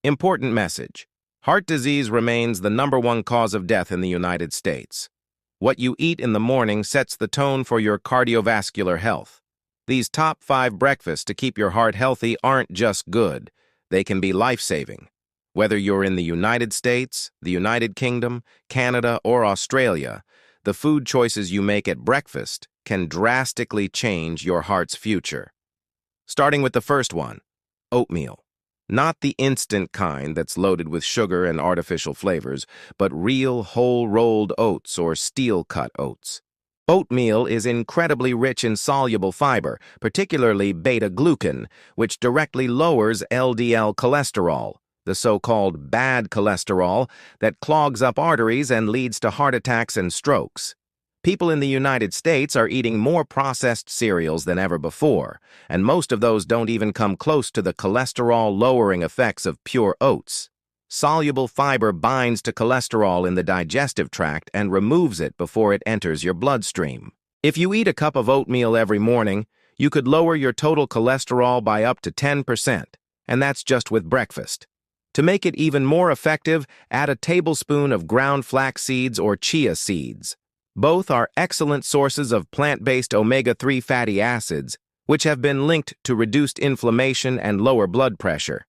Important message. Heart disease remains the #1 cause of death in the United States. What you eat in the morning sets the tone for your cardiovascular health. These top 5 breakfasts to keep your heart healthy aren't just good. They can be life-saving. Whether you're in the United States, the United Kingdom, Canada, or Australia, the food choices you make at breakfast can drastically change your heart's future. Starting with the first one, oatmeal. Not the instant kind that's loaded with sugar and artificial flavors, but real whole rolled oats or steel-cut oats. Oatmeal is incredibly rich in soluble fiber, particularly beta-glucan, which directly lowers LDL cholesterol, the so-called bad cholesterol that clogs up arteries and leads to heart attacks and strokes. People in the United States are eating more processed cereals than ever before, and most of those don't even come close to the cholesterol-lowering effects of pure oats. Soluble fiber binds to cholesterol in the digestive tract and removes it before it enters your bloodstream. If you eat a cup of oatmeal every morning, you could lower your total cholesterol by up to 10%, and that's just with breakfast. To make it even more effective, add a tablespoon of ground flax seeds or chia seeds. Both are excellent sources of plant-based omega-3 fatty acids, which have been linked to reduced inflammation and lower blood pressure.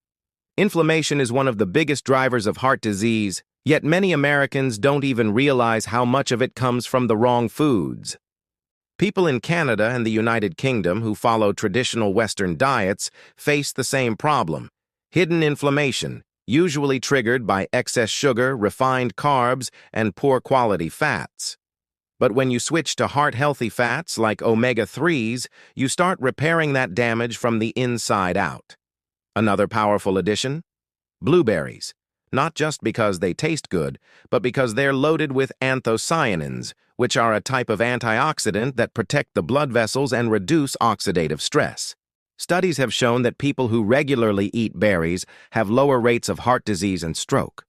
Inflammation is one of the biggest drivers of heart disease, yet many Americans don't even realize how much of it comes from the wrong foods. People in Canada and the United Kingdom who follow traditional Western diets face the same problem: hidden inflammation, usually triggered by excess sugar, refined carbs, and poor-quality fats. But when you switch to heart-healthy fats like omega-3s, you start repairing that damage from the inside out. Another powerful addition? Blueberries. Not just because they taste good, but because they're loaded with anthocyanins, which are a type of antioxidant that protect the blood vessels and reduce oxidative stress. Studies have shown that people who regularly eat berries have lower rates of heart disease and stroke.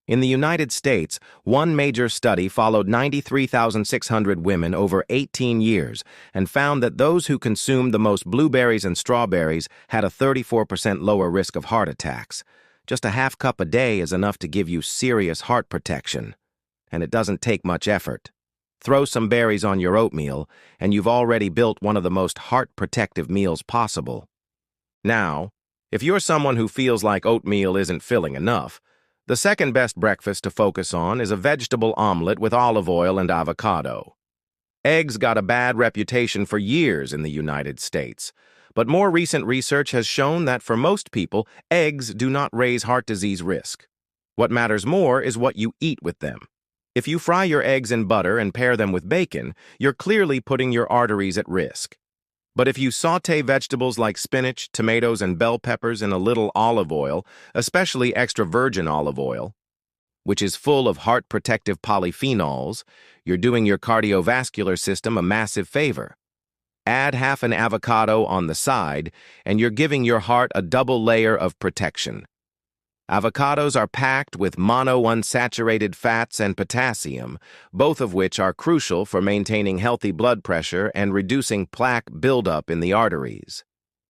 In the United States, one major study followed 93,600 women over 18 years and found that those who consumed the most blueberries and strawberries had a 34% lower risk of heart attacks. Just a half cup a day is enough to give you serious heart protection, and it doesn't take much effort. Throw some berries on your oatmeal, and you've already built one of the most heart-protective meals possible. Now, if you're someone who feels like oatmeal isn't filling enough, the second best breakfast to focus on is a vegetable omelet with olive oil and avocado. Eggs got a bad reputation for years in the United States, but more recent research has shown that for most people, eggs do not raise heart disease risk. What matters more is what you eat with them. If you fry your eggs in butter and pair them with bacon, you're clearly putting your arteries at risk. But if you saute vegetables like spinach, tomatoes, and bell peppers in a little olive oil, especially extra virgin olive oil, which is full of heart-protective polyphenols, you're doing your cardiovascular system a massive favor. Add half an avocado on the side, and you're giving your heart a double layer of protection. Avocados are packed with monounsaturated fats and potassium, both of which are crucial for maintaining healthy blood pressure and reducing plaque buildup in the arteries.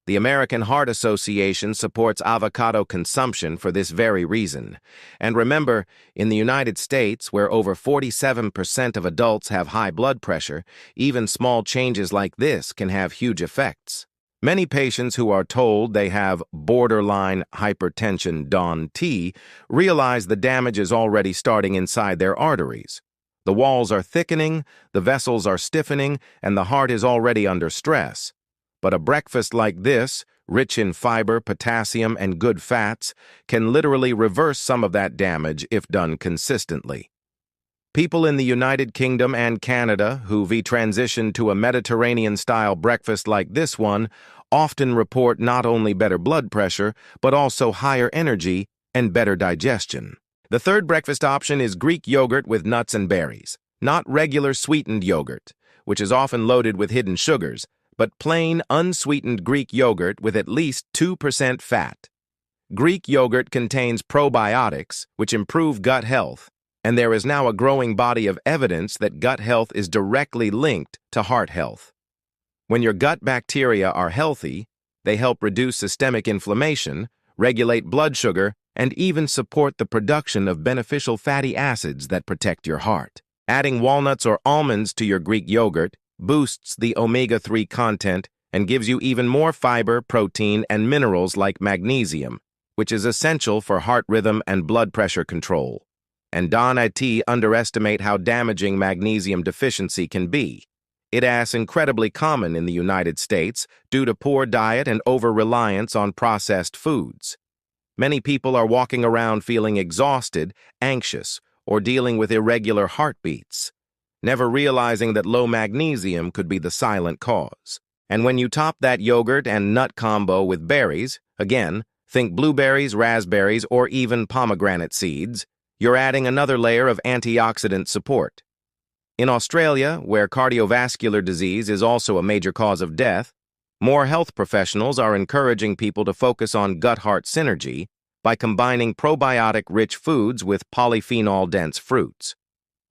The American Heart Association supports avocado consumption for this very reason. And remember, in the United States, where over 47% of adults have high blood pressure, even small changes like this can have huge effects. Many patients who are told they have borderline hypertension (DON-T) realize the damage is already starting inside their arteries. The walls are thickening, the vessels are stiffening, and the heart is already under stress. But a breakfast like this, rich in fiber, potassium, and good fats, can literally reverse some of that damage if done consistently. People in the United Kingdom and Canada who've transitioned to a Mediterranean-style breakfast like this one often report not only better blood pressure, but also higher energy and better digestion. The third breakfast option is Greek yogurt with nuts and berries. Not regular sweetened yogurt, which is often loaded with hidden sugars, but plain, unsweetened Greek yogurt with at least 2% fat. Greek yogurt contains probiotics, which improve gut health, and there is now a growing body of evidence that gut health is directly linked to heart health. When your gut bacteria are healthy, they help reduce systemic inflammation, regulate blood sugar, and even support the production of beneficial fatty acids that protect your heart. Adding walnuts or almonds to your Greek yogurt boosts the omega-3 content and gives you even more fiber, protein, and minerals like magnesium, which is essential for heart rhythm and blood pressure control. And don't underestimate how damaging magnesium deficiency can be. It is incredibly common in the United States due to poor diet and over-reliance on processed foods. Many people are walking around feeling exhausted, anxious, or dealing with irregular heartbeats, never realizing that low magnesium could be the silent cause. And when you top that yogurt and nut combo with berries, again, think blueberries, raspberries, or even pomegranate seeds, you're adding another layer of antioxidant support. In Australia, where cardiovascular disease is also a major cause of death, more health professionals are encouraging people to focus on gut-heart synergy by combining probiotic-rich foods with polyphenol-dense fruits.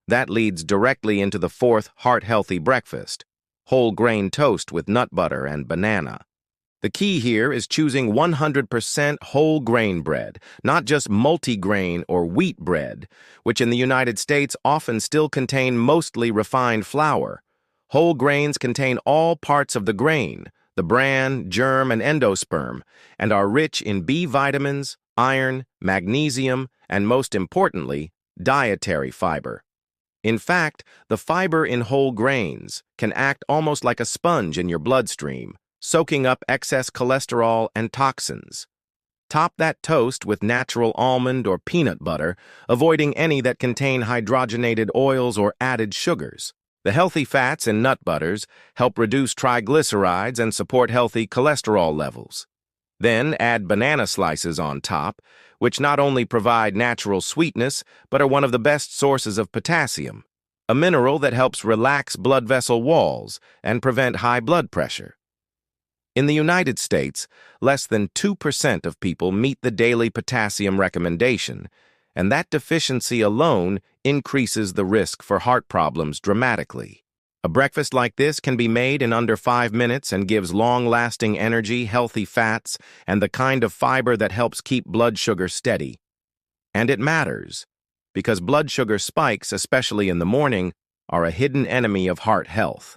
That leads directly into the fourth heart-healthy breakfast, whole grain toast with nut butter and banana. The key here is choosing 100% whole grain bread, not just multigrain or wheat bread, which in the United States often still contain mostly refined flour. Whole grains contain all parts of the grain, the bran, germ, and endosperm, and are rich in B vitamins, iron, magnesium, and most importantly, dietary fiber. In fact, the fiber in whole grains can act almost like a sponge in your bloodstream, soaking up excess cholesterol and toxins. Top that toast with natural almond or peanut butter, avoiding any that contain hydrogenated oils or added sugars. The healthy fats in nut butters help reduce triglycerides and support healthy cholesterol levels. Then add banana slices on top, which not only provide natural sweetness, but are one of the best sources of potassium, a mineral that helps relax blood vessel walls and prevent high blood pressure. In the United States, less than 2% of people meet the daily potassium recommendation, and that deficiency alone increases the risk for heart problems dramatically. A breakfast like this can be made in under 5 minutes and gives long-lasting energy, healthy fats, and the kind of fiber that helps keep blood sugar steady. And it matters, because blood sugar spikes, especially in the morning, are a hidden enemy of heart health.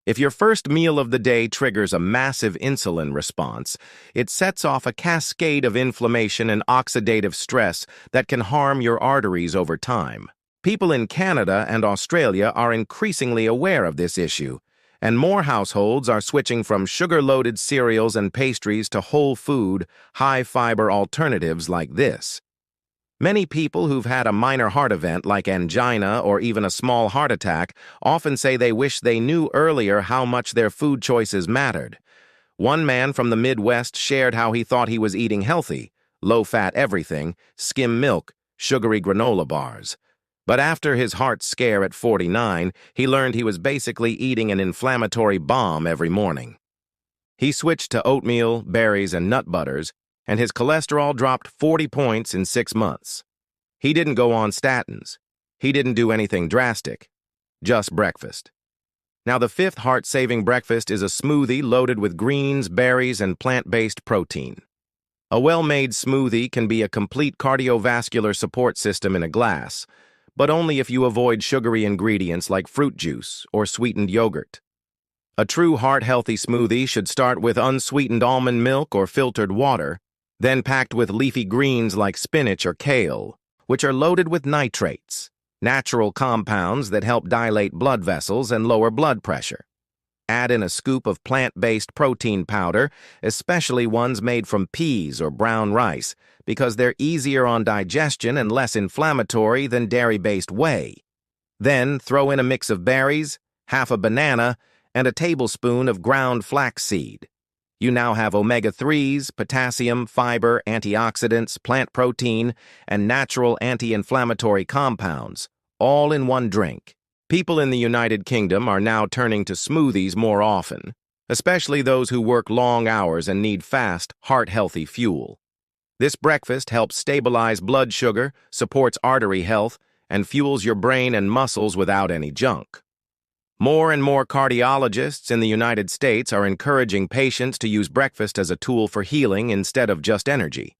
If your first meal of the day triggers a massive insulin response, it sets off a cascade of inflammation and oxidative stress that can harm your arteries over time. People in Canada and Australia are increasingly aware of this issue, and more households are switching from sugar-loaded cereals and pastries to whole food, high-fiber alternatives like this. Many people who've had a minor heart event like angina or even a small heart attack often say they wish they knew earlier how much their food choices mattered. One man from the Midwest shared how he thought he was eating healthy, low-fat everything, skim milk, sugary granola bars. But after his heart scare at 49, he learned he was basically eating an inflammatory bomb every morning. He switched to oatmeal, berries, and nut butters, and his cholesterol dropped 40 points in 6 months. He didn't go on statins. He didn't do anything drastic. Just breakfast. Now, the fifth heart-saving breakfast is a smoothie loaded with greens, berries, and plant-based protein. A well-made smoothie can be a complete cardiovascular support system in a glass, but only if you avoid sugary ingredients like fruit juice or sweetened yogurt. A true heart-healthy smoothie should start with unsweetened almond milk or filtered water, then packed with leafy greens like spinach or kale, which are loaded with nitrates, natural compounds that help dilate blood vessels and lower blood pressure. Add in a scoop of plant-based protein powder, especially ones made from peas or brown rice, because they're easier on digestion and less inflammatory than dairy-based whey. Then throw in a mix of berries, half a banana, and a tablespoon of ground flaxseed. You now have omega-3s, potassium, fiber, antioxidants, plant protein, and natural anti-inflammatory compounds, all in one drink. People in the United Kingdom are now turning to smoothies more often, especially those who work long hours and need fast, heart-healthy fuel. This breakfast helps stabilize blood sugar, supports artery health, and fuels your brain and muscles without any junk. More and more cardiologists in the United States are encouraging patients to use breakfast as a tool for healing instead of just energy.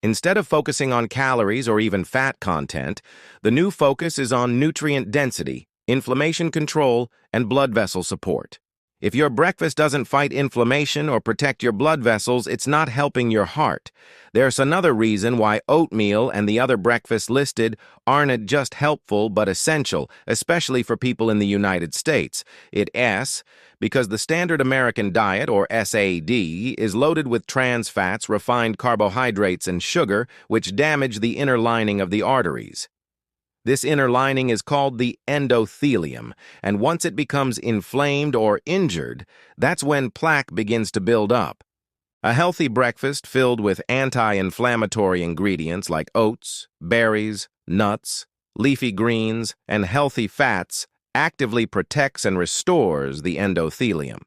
Instead of focusing on calories or even fat content, the new focus is on nutrient density, inflammation control, and blood vessel support. If your breakfast doesn't fight inflammation or protect your blood vessels, it's not helping your heart. There's another reason why oatmeal and the other breakfasts listed aren't just helpful but essential, especially for people in the United States. It's because the standard American diet, or SAD, is loaded with trans fats, refined carbohydrates, and sugar, which damage the inner lining of the arteries. This inner lining is called the endothelium, and once it becomes inflamed or injured, that's when plaque begins to build up. A healthy breakfast filled with anti-inflammatory ingredients like oats, berries, nuts, leafy greens, and healthy fats actively protects and restores the endothelium.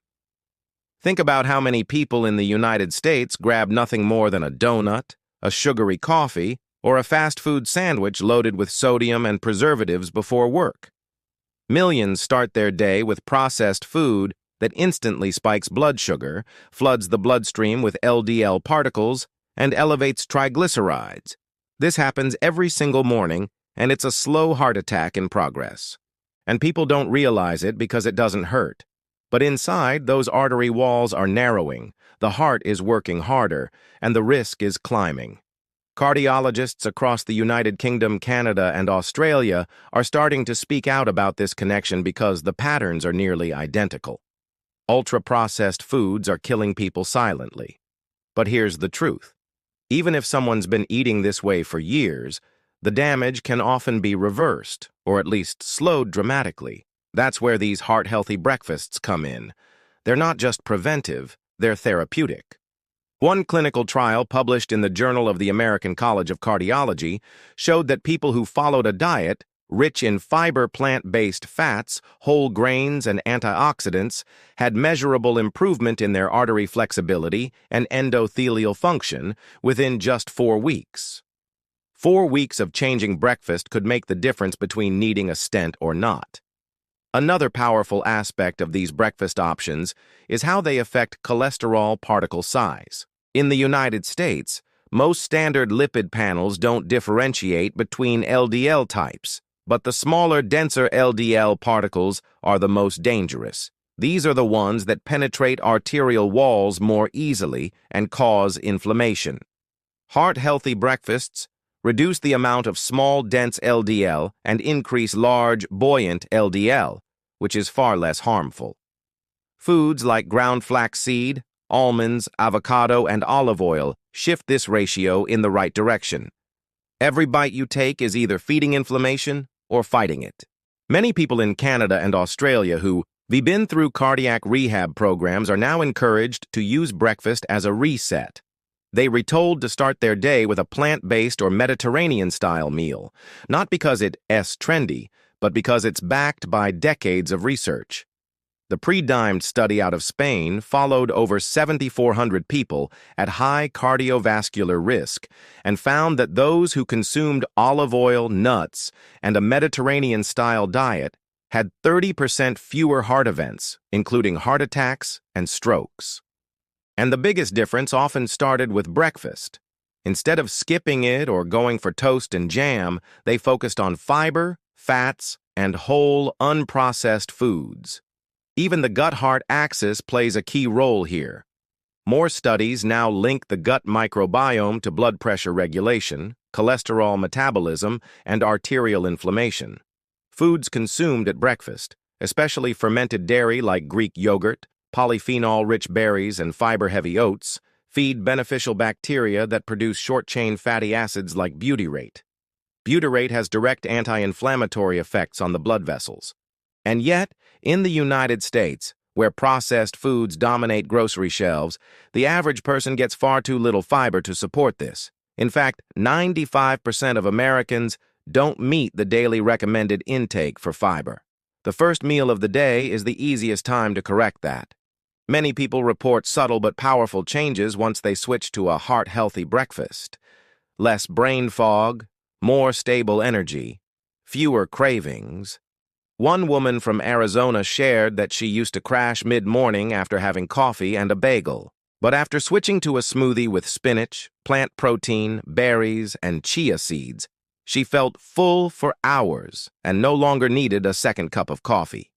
Think about how many people in the United States grab nothing more than a donut, a sugary coffee, or a fast food sandwich loaded with sodium and preservatives before work. Millions start their day with processed food that instantly spikes blood sugar, floods the bloodstream with LDL particles, and elevates triglycerides. This happens every single morning, and it's a slow heart attack in progress. And people don't realize it because it doesn't hurt. But inside, those artery walls are narrowing, the heart is working harder, and the risk is climbing. Cardiologists across the United Kingdom, Canada, and Australia are starting to speak out about this connection because the patterns are nearly identical. Ultra-processed foods are killing people silently. But here's the truth. Even if someone's been eating this way for years, the damage can often be reversed, or at least slowed dramatically. That's where these heart-healthy breakfasts come in. They're not just preventive, they're therapeutic. One clinical trial published in the Journal of the American College of Cardiology showed that people who followed a diet rich in fiber plant-based fats, whole grains, and antioxidants had measurable improvement in their artery flexibility and endothelial function within just 4 weeks. 4 weeks of changing breakfast could make the difference between needing a stent or not. Another powerful aspect of these breakfast options is how they affect cholesterol particle size. In the United States, most standard lipid panels don't differentiate between LDL types, but the smaller, denser LDL particles are the most dangerous. These are the ones that penetrate arterial walls more easily and cause inflammation. Heart-healthy breakfasts reduce the amount of small, dense LDL and increase large, buoyant LDL, which is far less harmful. Foods like ground flaxseed, almonds, avocado, and olive oil shift this ratio in the right direction. Every bite you take is either feeding inflammation or fighting it. Many people in Canada and Australia who've been through cardiac rehab programs are now encouraged to use breakfast as a reset. They were told to start their day with a plant-based or Mediterranean-style meal, not because it's trendy, but because it's backed by decades of research. The pre-dimed study out of Spain followed over 7,400 people at high cardiovascular risk and found that those who consumed olive oil, nuts, and a Mediterranean-style diet had 30% fewer heart events, including heart attacks and strokes. And the biggest difference often started with breakfast. Instead of skipping it or going for toast and jam, they focused on fiber, fats, and whole, unprocessed foods. Even the gut-heart axis plays a key role here. More studies now link the gut microbiome to blood pressure regulation, cholesterol metabolism, and arterial inflammation. Foods consumed at breakfast, especially fermented dairy like Greek yogurt, polyphenol-rich berries, and fiber-heavy oats, feed beneficial bacteria that produce short-chain fatty acids like butyrate. Butyrate has direct anti-inflammatory effects on the blood vessels. And yet, in the United States, where processed foods dominate grocery shelves, the average person gets far too little fiber to support this. In fact, 95% of Americans don't meet the daily recommended intake for fiber. The first meal of the day is the easiest time to correct that. Many people report subtle but powerful changes once they switch to a heart-healthy breakfast. Less brain fog, more stable energy, fewer cravings. One woman from Arizona shared that she used to crash mid-morning after having coffee and a bagel. But after switching to a smoothie with spinach, plant protein, berries, and chia seeds, she felt full for hours and no longer needed a second cup of coffee.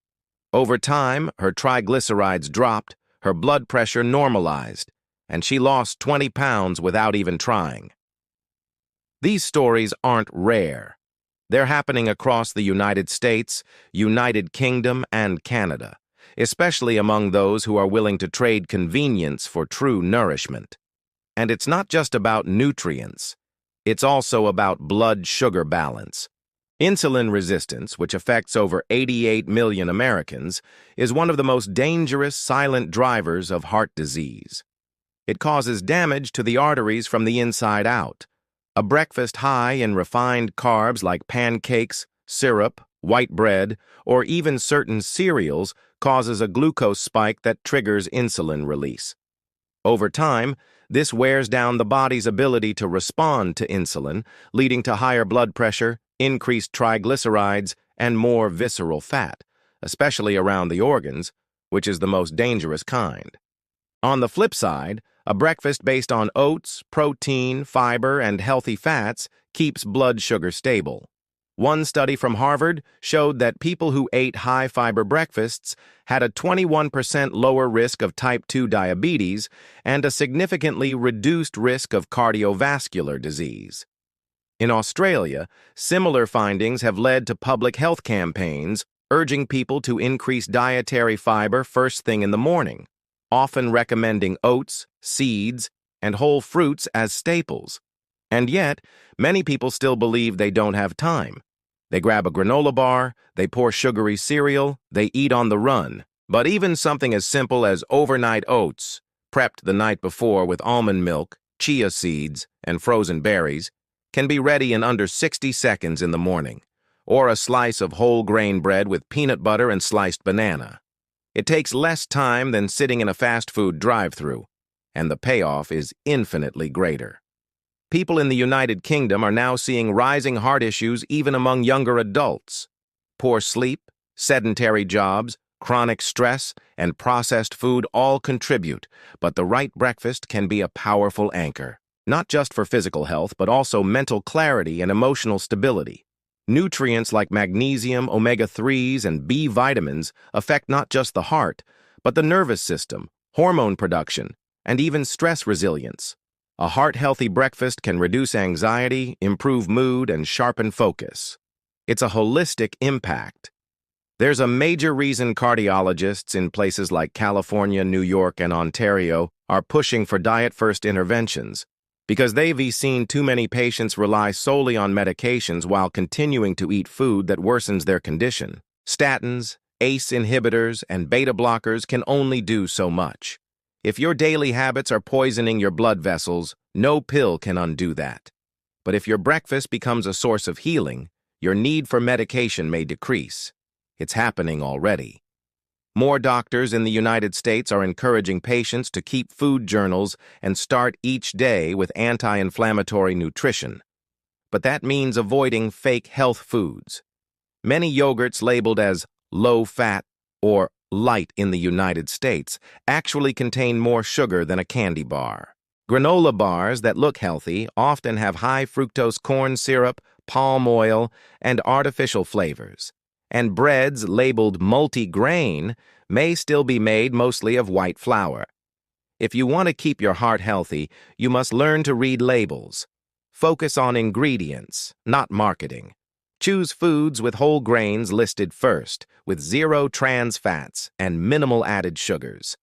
Over time, her triglycerides dropped, her blood pressure normalized, and she lost 20 pounds without even trying. These stories aren't rare. They're happening across the United States, United Kingdom, and Canada, especially among those who are willing to trade convenience for true nourishment. And it's not just about nutrients. It's also about blood sugar balance. Insulin resistance, which affects over 88 million Americans, is one of the most dangerous silent drivers of heart disease. It causes damage to the arteries from the inside out. A breakfast high in refined carbs like pancakes, syrup, white bread, or even certain cereals causes a glucose spike that triggers insulin release. Over time, this wears down the body's ability to respond to insulin, leading to higher blood pressure, increased triglycerides, and more visceral fat, especially around the organs, which is the most dangerous kind. On the flip side, a breakfast based on oats, protein, fiber, and healthy fats keeps blood sugar stable. One study from Harvard showed that people who ate high-fiber breakfasts had a 21% lower risk of type 2 diabetes and a significantly reduced risk of cardiovascular disease. In Australia, similar findings have led to public health campaigns urging people to increase dietary fiber first thing in the morning, often recommending oats, seeds, and whole fruits as staples. And yet, many people still believe they don't have time. They grab a granola bar, they pour sugary cereal, they eat on the run. But even something as simple as overnight oats, prepped the night before with almond milk, chia seeds, and frozen berries, can be ready in under 60 seconds in the morning, or a slice of whole grain bread with peanut butter and sliced banana. It takes less time than sitting in a fast food drive-thru, and the payoff is infinitely greater. People in the United Kingdom are now seeing rising heart issues even among younger adults. Poor sleep, sedentary jobs, chronic stress, and processed food all contribute, but the right breakfast can be a powerful anchor, not just for physical health, but also mental clarity and emotional stability. Nutrients like magnesium, omega-3s, and B vitamins affect not just the heart, but the nervous system, hormone production, and even stress resilience. A heart-healthy breakfast can reduce anxiety, improve mood, and sharpen focus. It's a holistic impact. There's a major reason cardiologists in places like California, New York, and Ontario are pushing for diet-first interventions, because they've seen too many patients rely solely on medications while continuing to eat food that worsens their condition. Statins, ACE inhibitors, and beta blockers can only do so much. If your daily habits are poisoning your blood vessels, no pill can undo that. But if your breakfast becomes a source of healing, your need for medication may decrease. It's happening already. More doctors in the United States are encouraging patients to keep food journals and start each day with anti-inflammatory nutrition. But that means avoiding fake health foods. Many yogurts labeled as low-fat or light in the United States actually contain more sugar than a candy bar. Granola bars that look healthy often have high fructose corn syrup, palm oil, and artificial flavors. And breads labeled multi-grain may still be made mostly of white flour. If you want to keep your heart healthy, you must learn to read labels. Focus on ingredients, not marketing. Choose foods with whole grains listed first, with zero trans fats and minimal added sugars.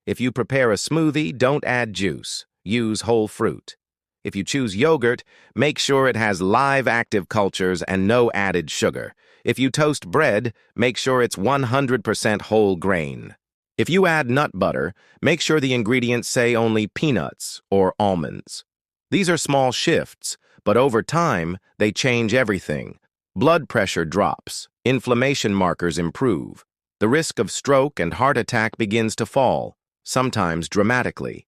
If you prepare a smoothie, don't add juice. Use whole fruit. If you choose yogurt, make sure it has live active cultures and no added sugar. If you toast bread, make sure it's 100% whole grain. If you add nut butter, make sure the ingredients say only peanuts or almonds. These are small shifts, but over time, they change everything. Blood pressure drops, inflammation markers improve, the risk of stroke and heart attack begins to fall, sometimes dramatically.